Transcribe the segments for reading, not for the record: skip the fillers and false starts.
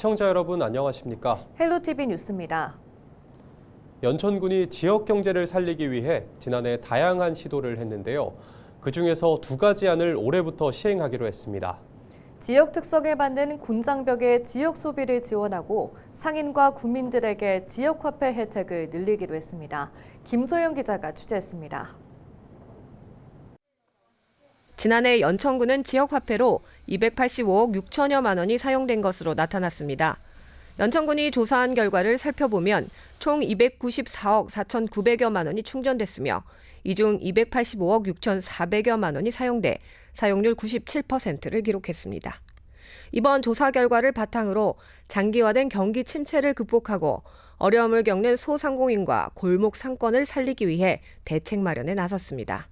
시청자 여러분 안녕하십니까? 헬로티비 뉴스입니다. 연천군이 지역 경제를 살리기 위해 지난해 다양한 시도를 했는데요. 그중에서 두 가지 안을 올해부터 시행하기로 했습니다. 지역 특성에 맞는 군장벽의 지역 소비를 지원하고 상인과 국민들에게 지역화폐 혜택을 늘리기로 했습니다. 김소영 기자가 취재했습니다. 지난해 연천군은 지역화폐로 285억 6천여만 원이 사용된 것으로 나타났습니다. 연천군이 조사한 결과를 살펴보면 총 294억 4,900여만 원이 충전됐으며 이 중 285억 6,400여만 원이 사용돼 사용률 97%를 기록했습니다. 이번 조사 결과를 바탕으로 장기화된 경기 침체를 극복하고 어려움을 겪는 소상공인과 골목 상권을 살리기 위해 대책 마련에 나섰습니다.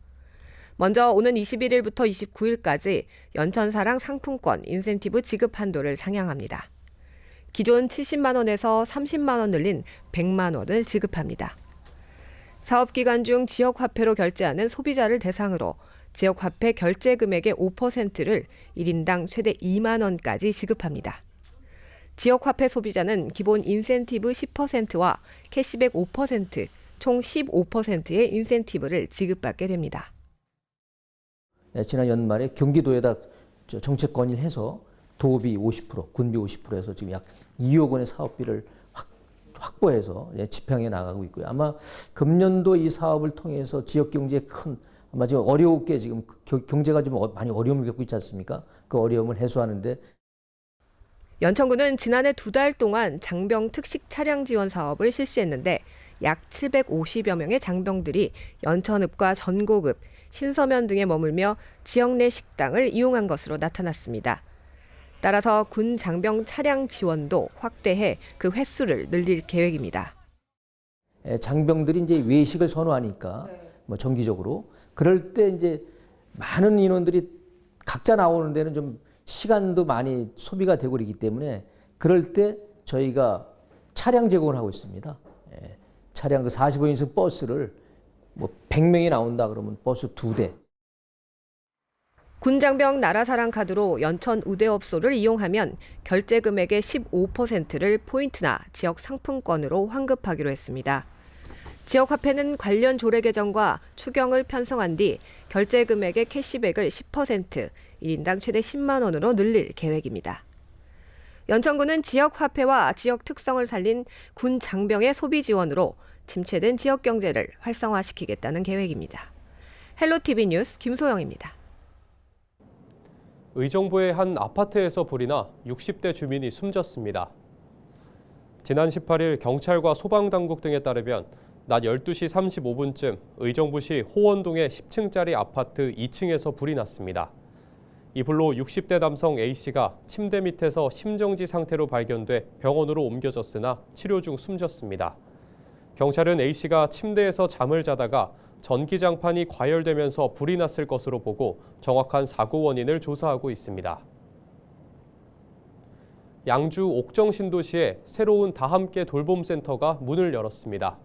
먼저 오는 21일부터 29일까지 연천사랑 상품권 인센티브 지급 한도를 상향합니다. 기존 70만 원에서 30만 원 늘린 100만 원을 지급합니다. 사업기간 중 지역화폐로 결제하는 소비자를 대상으로 지역화폐 결제 금액의 5%를 1인당 최대 2만 원까지 지급합니다. 지역화폐 소비자는 기본 인센티브 10%와 캐시백 5%, 총 15%의 인센티브를 지급받게 됩니다. 지난 연말에 경기도에다 정책 건의해서 도비 50%, 군비 50%에서 지금 약 2억 원의 사업비를 확보해서 집행해 나가고 있고요. 아마 금년도 이 사업을 통해서 지역 경제에 큰 아마 지금 어렵게 지금 경제가 좀 많이 어려움을 겪고 있지 않습니까? 그 어려움을 해소하는데 연천군은 지난해 2달 동안 장병 특식 차량 지원 사업을 실시했는데 약 750여 명의 장병들이 연천읍과 전곡읍, 신서면 등에 머물며 지역 내 식당을 이용한 것으로 나타났습니다. 따라서 군 장병 차량 지원도 확대해 그 횟수를 늘릴 계획입니다. 장병들이 이제 외식을 선호하니까 뭐 정기적으로 그럴 때 이제 많은 인원들이 각자 나오는 데는 좀 시간도 많이 소비가 되고 그러기 때문에 그럴 때 저희가 차량 제공을 하고 있습니다. 차량 그 45인승 버스를 뭐 100명이 나온다 그러면 버스 2대. 군장병 나라사랑 카드로 연천 우대업소를 이용하면 결제 금액의 15%를 포인트나 지역 상품권으로 환급하기로 했습니다. 지역화폐는 관련 조례 개정과 추경을 편성한 뒤 결제 금액의 캐시백을 10%, 1인당 최대 10만 원으로 늘릴 계획입니다. 연천군은 지역화폐와 지역 특성을 살린 군 장병의 소비 지원으로 침체된 지역 경제를 활성화시키겠다는 계획입니다. 헬로티비 뉴스 김소영입니다. 의정부의 한 아파트에서 불이 나 60대 주민이 숨졌습니다. 지난 18일 경찰과 소방당국 등에 따르면 낮 12시 35분쯤 의정부시 호원동의 10층짜리 아파트 2층에서 불이 났습니다. 이 불로 60대 남성 A씨가 침대 밑에서 심정지 상태로 발견돼 병원으로 옮겨졌으나 치료 중 숨졌습니다. 경찰은 A씨가 침대에서 잠을 자다가 전기장판이 과열되면서 불이 났을 것으로 보고 정확한 사고 원인을 조사하고 있습니다. 양주 옥정신도시에 새로운 다함께 돌봄센터가 문을 열었습니다.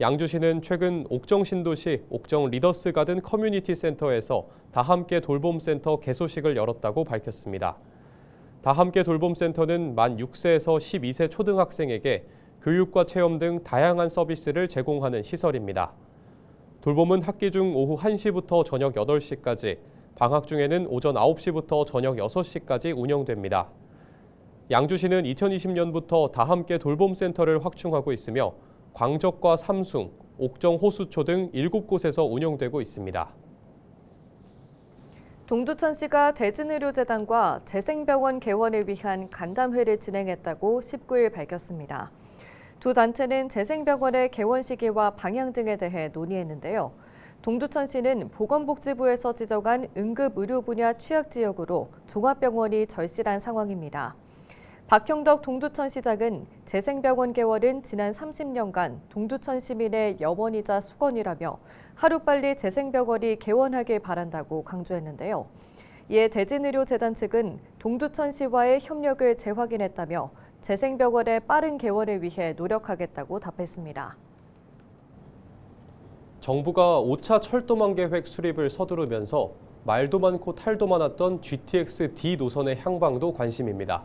양주시는 최근 옥정신도시 옥정 리더스 가든 커뮤니티 센터에서 다함께 돌봄센터 개소식을 열었다고 밝혔습니다. 다함께 돌봄센터는 만 6세에서 12세 초등학생에게 교육과 체험 등 다양한 서비스를 제공하는 시설입니다. 돌봄은 학기 중 오후 1시부터 저녁 8시까지, 방학 중에는 오전 9시부터 저녁 6시까지 운영됩니다. 양주시는 2020년부터 다함께 돌봄센터를 확충하고 있으며 광적과 삼숭, 옥정 호수초 등 7곳에서 운영되고 있습니다. 동두천시가 대진의료재단과 재생병원 개원을 위한 간담회를 진행했다고 19일 밝혔습니다. 두 단체는 재생병원의 개원 시기와 방향 등에 대해 논의했는데요. 동두천시는 보건복지부에서 지정한 응급의료 분야 취약지역으로 종합병원이 절실한 상황입니다. 박형덕 동두천시장은 재생병원 개원은 지난 30년간 동두천 시민의 염원이자 수건이라며 하루빨리 재생병원이 개원하길 바란다고 강조했는데요. 이에 대진의료재단 측은 동두천시와의 협력을 재확인했다며 재생병원의 빠른 개원을 위해 노력하겠다고 답했습니다. 정부가 5차 철도망 계획 수립을 서두르면서 말도 많고 탈도 많았던 GTX-D 노선의 향방도 관심입니다.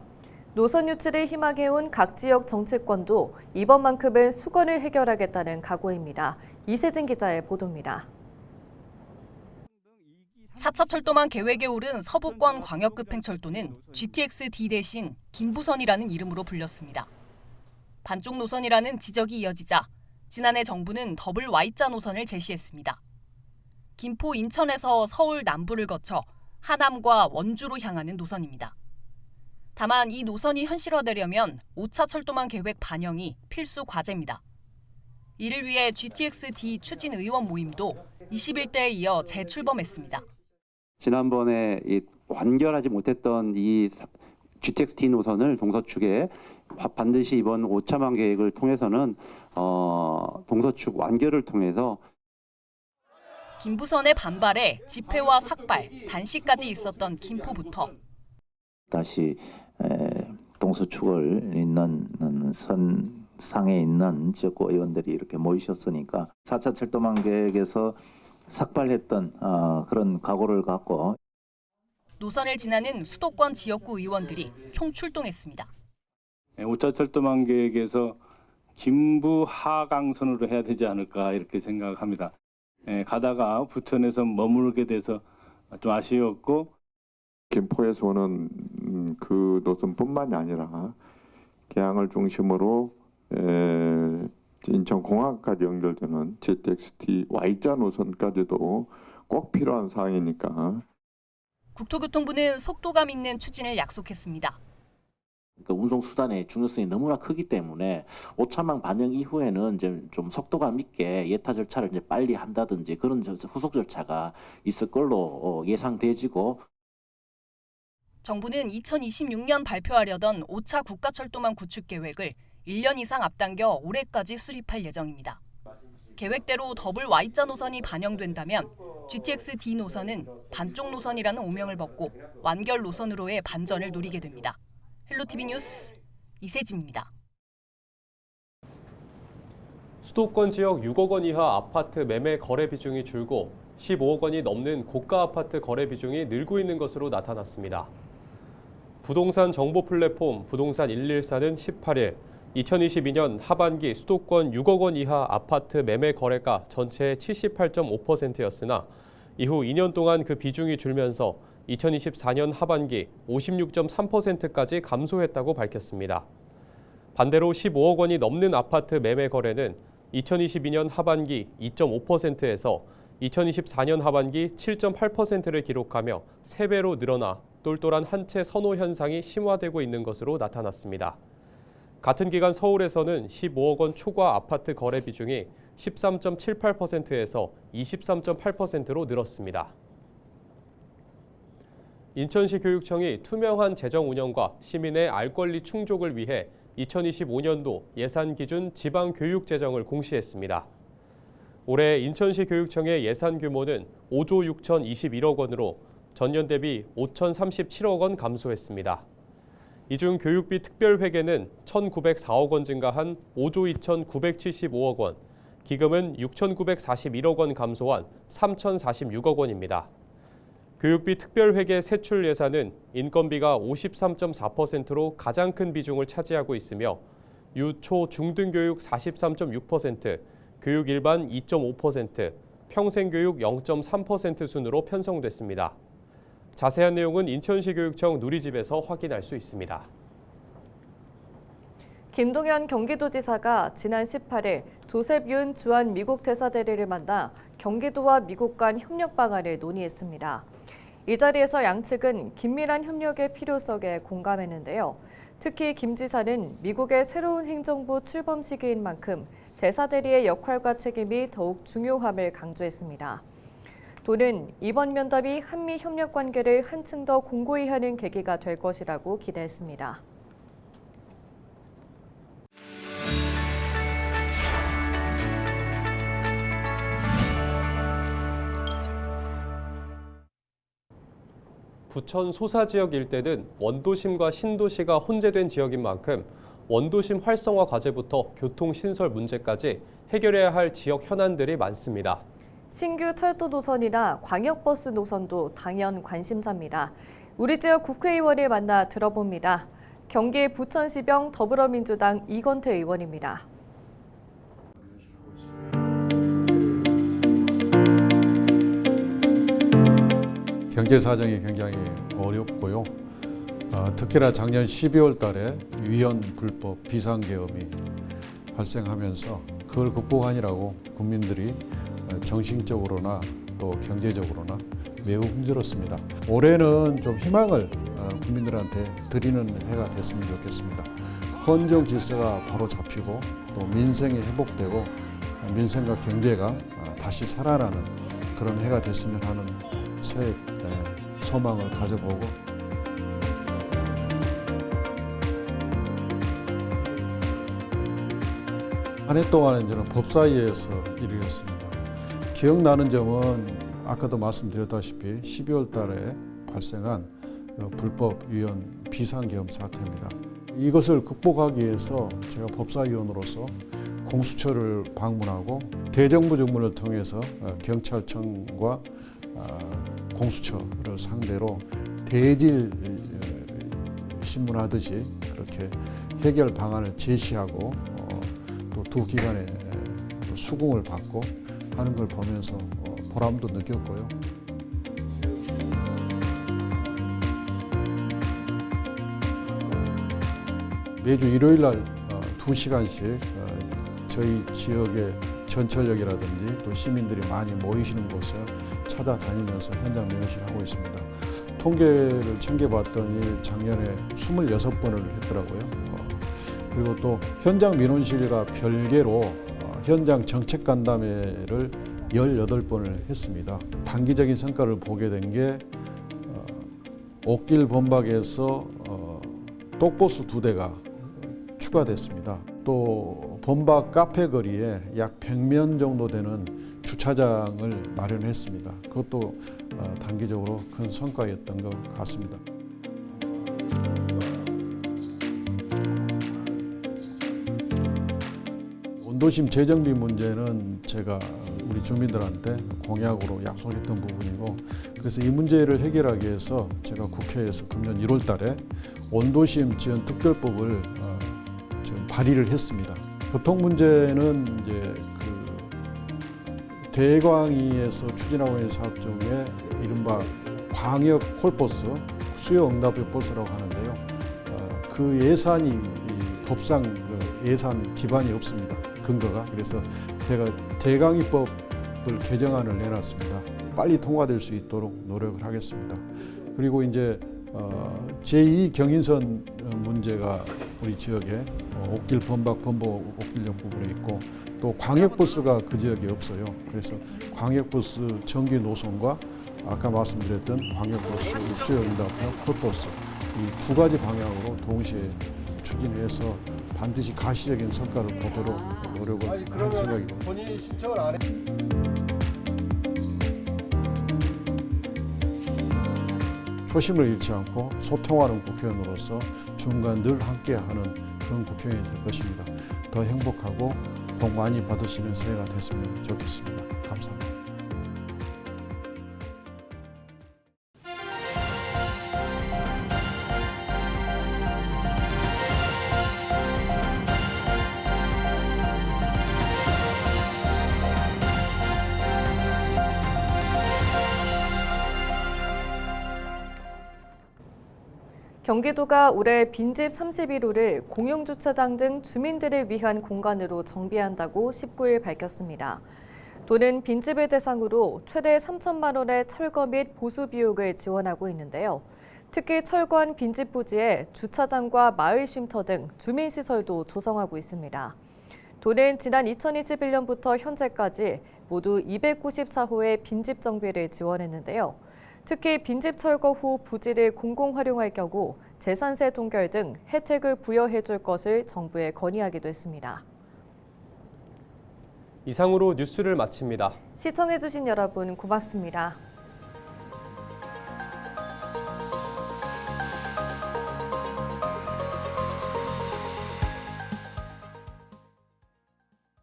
노선 유치를 희망해온 각 지역 정치권도 이번만큼은 수건을 해결하겠다는 각오입니다. 이세진 기자의 보도입니다. 4차 철도망 계획에 오른 서부권 광역급행철도는 GTX-D 대신 김부선이라는 이름으로 불렸습니다. 반쪽 노선이라는 지적이 이어지자 지난해 정부는 더블 Y자 노선을 제시했습니다. 김포 인천에서 서울 남부를 거쳐 하남과 원주로 향하는 노선입니다. 다만 이 노선이 현실화되려면 5차 철도망 계획 반영이 필수 과제입니다. 이를 위해 GTX-D 추진 의원 모임도 21대에 이어 재출범했습니다. 지난번에 완결하지 못했던 이 GTX-D 노선을 동서축에 반드시 이번 5차망 계획을 통해서는 동서축 완결을 통해서 김부선의 반발에 집회와 삭발, 단식까지 있었던 김포부터 다시 동서축을 잇는 선상에 있는 지역구 의원들이 이렇게 모이셨으니까 4차 철도망 계획에서 삭발했던 그런 각오를 갖고 노선을 지나는 수도권 지역구 의원들이 총출동했습니다. 5차 철도망 계획에서 김부 하강선으로 해야 되지 않을까 이렇게 생각합니다. 가다가 부천에서 머물게 돼서 좀 아쉬웠고 김포에서는 그 노선뿐만이 아니라 계양을 중심으로 인천공항까지 연결되는 GTX-D Y자 노선까지도 꼭 필요한 사항이니까. 국토교통부는 속도감 있는 추진을 약속했습니다. 그러니까 운송 수단의 중요성이 너무나 크기 때문에 5차망 반영 이후에는 이제 좀 속도감 있게 예타 절차를 이제 빨리 한다든지 그런 후속 절차가 있을 걸로 예상되지고. 정부는 2026년 발표하려던 5차 국가철도망 구축 계획을 1년 이상 앞당겨 올해까지 수립할 예정입니다. 계획대로 더블 Y자 노선이 반영된다면 GTX-D 노선은 반쪽 노선이라는 오명을 벗고 완결 노선으로의 반전을 노리게 됩니다. 헬로티비 뉴스 이세진입니다. 수도권 지역 6억 원 이하 아파트 매매 거래 비중이 줄고 15억 원이 넘는 고가 아파트 거래 비중이 늘고 있는 것으로 나타났습니다. 부동산 정보 플랫폼 부동산 114는 18일 2022년 하반기 수도권 6억 원 이하 아파트 매매 거래가 전체의 78.5%였으나 이후 2년 동안 그 비중이 줄면서 2024년 하반기 56.3%까지 감소했다고 밝혔습니다. 반대로 15억 원이 넘는 아파트 매매 거래는 2022년 하반기 2.5%에서 2024년 하반기 7.8%를 기록하며 3배로 늘어나 똘똘한 한 채 선호 현상이 심화되고 있는 것으로 나타났습니다. 같은 기간 서울에서는 15억 원 초과 아파트 거래 비중이 13.78%에서 23.8%로 늘었습니다. 인천시 교육청이 투명한 재정 운영과 시민의 알 권리 충족을 위해 2025년도 예산 기준 지방 교육 재정을 공시했습니다. 올해 인천시 교육청의 예산 규모는 5조 6,021억 원으로 전년 대비 5,037억 원 감소했습니다. 이 중 교육비 특별회계는 1,904억 원 증가한 5조 2,975억 원, 기금은 6,941억 원 감소한 3,046억 원입니다. 교육비 특별회계 세출 예산은 인건비가 53.4%로 가장 큰 비중을 차지하고 있으며 유초 중등교육 43.6%, 교육 일반 2.5%, 평생교육 0.3% 순으로 편성됐습니다. 자세한 내용은 인천시 교육청 누리집에서 확인할 수 있습니다. 김동연 경기도지사가 지난 18일 조셉 윤 주한 미국 대사대리를 만나 경기도와 미국 간 협력 방안을 논의했습니다. 이 자리에서 양측은 긴밀한 협력의 필요성에 공감했는데요. 특히 김 지사는 미국의 새로운 행정부 출범 시기인 만큼 대사대리의 역할과 책임이 더욱 중요함을 강조했습니다. 도는 이번 면담이 한미 협력 관계를 한층 더 공고히 하는 계기가 될 것이라고 기대했습니다. 부천 소사 지역 일대는 원도심과 신도시가 혼재된 지역인 만큼 원도심 활성화 과제부터 교통신설 문제까지 해결해야 할 지역 현안들이 많습니다. 신규 철도 노선이나 광역버스 노선도 당연 관심사입니다. 우리 지역 국회의원을 만나 들어봅니다. 경기 부천시병 더불어민주당 이건태 의원입니다. 경제 사정이 굉장히 어렵고요. 특히나 작년 12월 달에 위헌 불법 비상계엄이 발생하면서 그걸 극복하느라고 국민들이 정신적으로나 또 경제적으로나 매우 힘들었습니다. 올해는 좀 희망을 국민들한테 드리는 해가 됐으면 좋겠습니다. 헌정 질서가 바로 잡히고 또 민생이 회복되고 민생과 경제가 다시 살아나는 그런 해가 됐으면 하는 새 소망을 가져보고 한 해 동안은 저는 법사위에서 일을 했습니다. 기억나는 점은 아까도 말씀드렸다시피 12월 달에 발생한 불법 위헌 비상계엄 사태입니다. 이것을 극복하기 위해서 제가 법사위원으로서 공수처를 방문하고 대정부 정문을 통해서 경찰청과 공수처를 상대로 대질 신문하듯이 그렇게 해결 방안을 제시하고 또 두 기관의 수긍을 받고 하는 걸 보면서 보람도 느꼈고요. 매주 일요일 날 2시간씩 저희 지역의 전철역이라든지 또 시민들이 많이 모이시는 곳을 찾아다니면서 현장 면회를 하고 있습니다. 통계를 챙겨봤더니 작년에 26번을 했더라고요. 그리고 또 현장 민원실과 별개로 현장 정책 간담회를 18번을 했습니다. 단기적인 성과를 보게 된 게 옥길 범박에서 똑보스 2대가 추가됐습니다. 또 범박 카페 거리에 약 100면 정도 되는 주차장을 마련했습니다. 그것도 단기적으로 큰 성과였던 것 같습니다. 원도심 재정비 문제는 제가 우리 주민들한테 공약으로 약속했던 부분이고, 그래서 이 문제를 해결하기 위해서 제가 국회에서 금년 1월 달에 원도심 지원 특별법을 지금 발의를 했습니다. 교통 문제는 이제 대광위에서 추진하고 있는 사업 중에 이른바 광역 콜버스 수요 응답 버스라고 하는데요. 그 예산이 법상 예산 기반이 없습니다. 근거가. 그래서 제가 대강위법을 개정안을 내놨습니다. 빨리 통과될 수 있도록 노력을 하겠습니다. 그리고 이제 제2 경인선 문제가 우리 지역에 옥길 범박 범복 옥길역 부분에 있고, 또 광역버스가 그 지역에 없어요. 그래서 광역버스 정기 노선과 아까 말씀드렸던 광역버스 수요응답형 콜버스 이 두 가지 방향으로 동시에 추진해서 반드시 가시적인 성과를 보도록 노력을 할 생각입니다. 본인이 신청을 안 해. 초심을 잃지 않고 소통하는 국회의원으로서 중간 늘 함께하는 그런 국회의원이 될 것입니다. 더 행복하고 복 많이 받으시는 새해가 됐으면 좋겠습니다. 감사합니다. 경기도가 올해 빈집 31호를 공용주차장 등 주민들을 위한 공간으로 정비한다고 19일 밝혔습니다. 도는 빈집을 대상으로 최대 3천만 원의 철거 및 보수 비용을 지원하고 있는데요. 특히 철거한 빈집 부지에 주차장과 마을 쉼터 등 주민시설도 조성하고 있습니다. 도는 지난 2021년부터 현재까지 모두 294호의 빈집 정비를 지원했는데요. 특히 빈집 철거 후 부지를 공공 활용할 경우 재산세 동결 등 혜택을 부여해 줄 것을 정부에 건의하기도 했습니다. 이상으로 뉴스를 마칩니다. 시청해 주신 여러분 고맙습니다.